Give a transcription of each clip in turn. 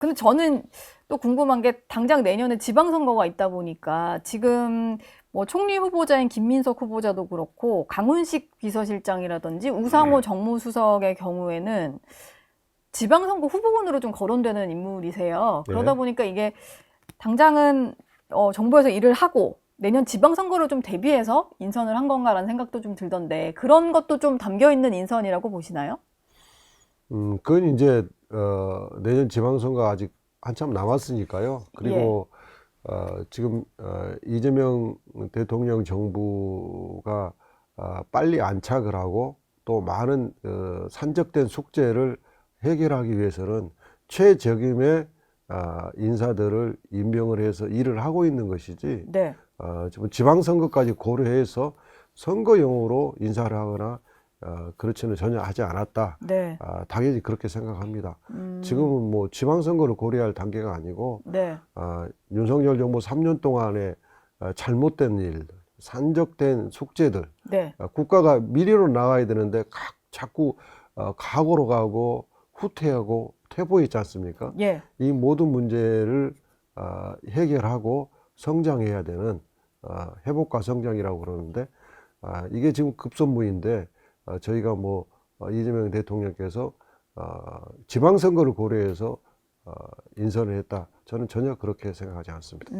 근데 저는 또 궁금한 게 당장 내년에 지방선거가 있다 보니까 지금 뭐 총리 후보자인 김민석 후보자도 그렇고 강훈식 비서실장이라든지 우상호 정무수석의 경우에는 지방선거 후보군으로 좀 거론되는 인물이세요. 그러다 네. 보니까 이게 당장은 정부에서 일을 하고 내년 지방선거를 좀 대비해서 인선을 한 건가라는 생각도 좀 들던데 그런 것도 좀 담겨 있는 인선이라고 보시나요? 그건 이제, 내년 지방선거가 아직 한참 남았으니까요. 예, 그리고, 지금, 이재명 대통령 정부가, 빨리 안착을 하고 또 많은, 산적된 숙제를 해결하기 위해서는 최적임의, 인사들을 임명을 해서 일을 하고 있는 것이지, 네, 지금 지방선거까지 고려해서 선거용으로 인사를 하거나 그렇지는 전혀 하지 않았다. 네, 당연히 그렇게 생각합니다. 음, 지금은 뭐 지방선거를 고려할 단계가 아니고 네, 윤석열 정부 3년 동안에 잘못된 일, 산적된 숙제들, 네, 국가가 미래로 나가야 되는데 자꾸 과거로 가고 후퇴하고 퇴보했지 않습니까? 예, 이 모든 문제를 해결하고 성장해야 되는 회복과 성장이라고 그러는데 이게 지금 급선무인데 저희가 뭐 이재명 대통령께서 지방선거를 고려해서 인선을 했다. 저는 전혀 그렇게 생각하지 않습니다.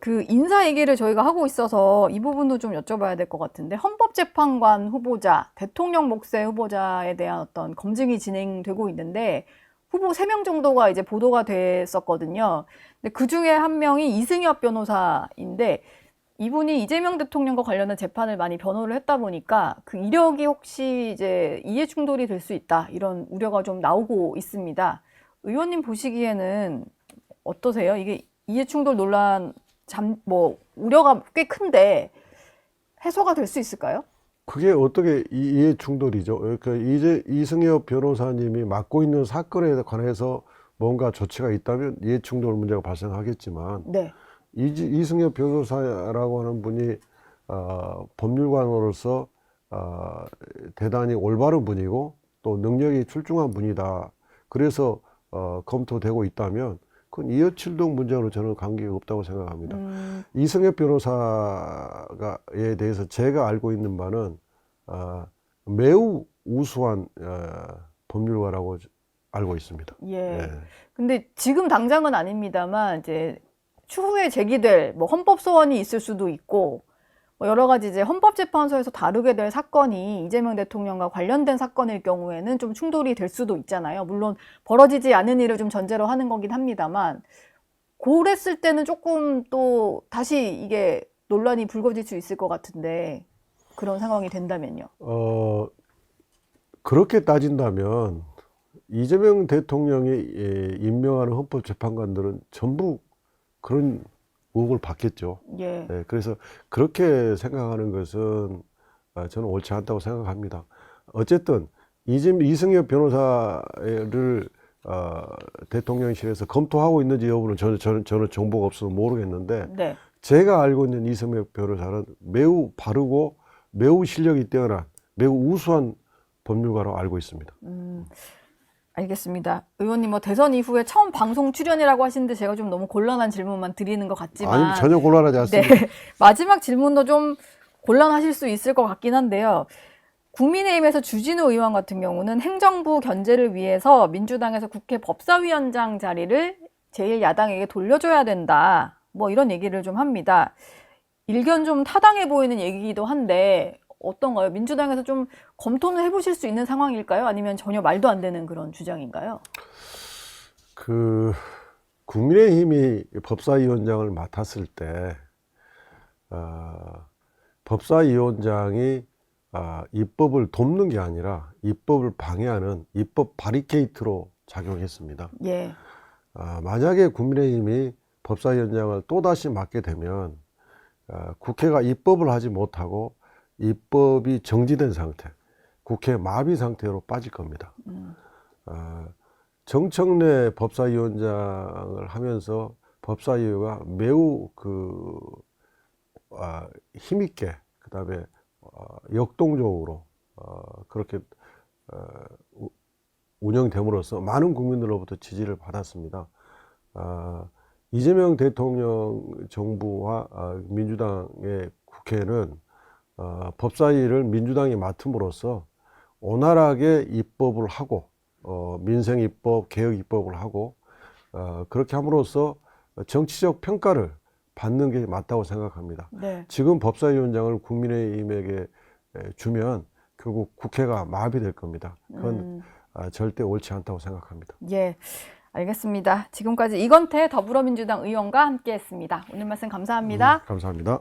그 인사 얘기를 저희가 하고 있어서 이 부분도 좀 여쭤봐야 될 것 같은데 헌법재판관 후보자, 대통령 몫의 후보자에 대한 어떤 검증이 진행되고 있는데 후보 3명 정도가 이제 보도가 됐었거든요. 근데 그 중에 한 명이 이승엽 변호사인데 이분이 이재명 대통령과 관련된 재판을 많이 변호를 했다 보니까 그 이력이 혹시 이제 이해 충돌이 될 수 있다 이런 우려가 좀 나오고 있습니다. 의원님 보시기에는 어떠세요? 이게 이해충돌 논란 뭐 우려가 꽤 큰데 해소가 될 수 있을까요? 그게 어떻게 이해 충돌이죠? 그러니까 이제 이승엽 변호사님이 맡고 있는 사건에 관해서 뭔가 조치가 있다면 이해 충돌 문제가 발생하겠지만 네, 이승엽 변호사라고 하는 분이 법률관으로서 대단히 올바른 분이고 또 능력이 출중한 분이다. 그래서 검토되고 있다면 그건 이해충돌 문제로 저는 관계가 없다고 생각합니다. 이승엽 변호사에 대해서 제가 알고 있는 바는 매우 우수한 법률가라고 알고 있습니다. 예. 예. 근데 지금 당장은 아닙니다만 이제 추후에 제기될 뭐 헌법 소원이 있을 수도 있고 뭐 여러 가지 이제 헌법재판소에서 다루게 될 사건이 이재명 대통령과 관련된 사건일 경우에는 좀 충돌이 될 수도 있잖아요. 물론 벌어지지 않은 일을 좀 전제로 하는 거긴 합니다만 그랬을 때는 조금 또 다시 이게 논란이 불거질 수 있을 것 같은데 그런 상황이 된다면요. 어, 그렇게 따진다면 이재명 대통령이 임명하는 헌법재판관들은 전부 그런 의혹을 받겠죠. 예. 네, 그래서 그렇게 생각하는 것은 저는 옳지 않다고 생각합니다. 어쨌든 이승엽 변호사를 대통령실에서 검토하고 있는지 여부는 저는 정보가 없어서 모르겠는데 네. 제가 알고 있는 이승엽 변호사는 매우 바르고 매우 실력이 뛰어난 매우 우수한 법률가로 알고 있습니다. 알겠습니다. 의원님 뭐 대선 이후에 처음 방송 출연이라고 하시는데 제가 좀 너무 곤란한 질문만 드리는 것 아니, 같지만 전혀 곤란하지 네. 않습니다. 마지막 질문도 좀 곤란하실 수 있을 것 같긴 한데요. 국민의힘에서 주진우 의원 같은 경우는 행정부 견제를 위해서 민주당에서 국회 법사위원장 자리를 제1야당에게 돌려줘야 된다. 뭐 이런 얘기를 좀 합니다. 일견 좀 타당해 보이는 얘기이기도 한데 어떤가요? 민주당에서 좀 검토는 해보실 수 있는 상황일까요? 아니면 전혀 말도 안 되는 그런 주장인가요? 그 국민의힘이 법사위원장을 맡았을 때 법사위원장이 입법을 돕는 게 아니라 입법을 방해하는 입법 바리케이트로 작용했습니다. 예. 만약에 국민의힘이 법사위원장을 또다시 맡게 되면 국회가 입법을 하지 못하고 입법이 정지된 상태, 국회 마비 상태로 빠질 겁니다. 아, 정청래 법사위원장을 하면서 법사위가 매우 힘있게, 그 다음에 역동적으로 그렇게 운영됨으로써 많은 국민들로부터 지지를 받았습니다. 이재명 대통령 정부와 민주당의 국회는 법사위를 민주당이 맡음으로써 원활하게 입법을 하고 민생 입법, 개혁 입법을 하고 그렇게 함으로써 정치적 평가를 받는 게 맞다고 생각합니다. 네. 지금 법사위원장을 국민의힘에게 주면 결국 국회가 마비될 겁니다. 그건 절대 옳지 않다고 생각합니다. 예, 알겠습니다. 지금까지 이건태 더불어민주당 의원과 함께했습니다. 오늘 말씀 감사합니다. 감사합니다.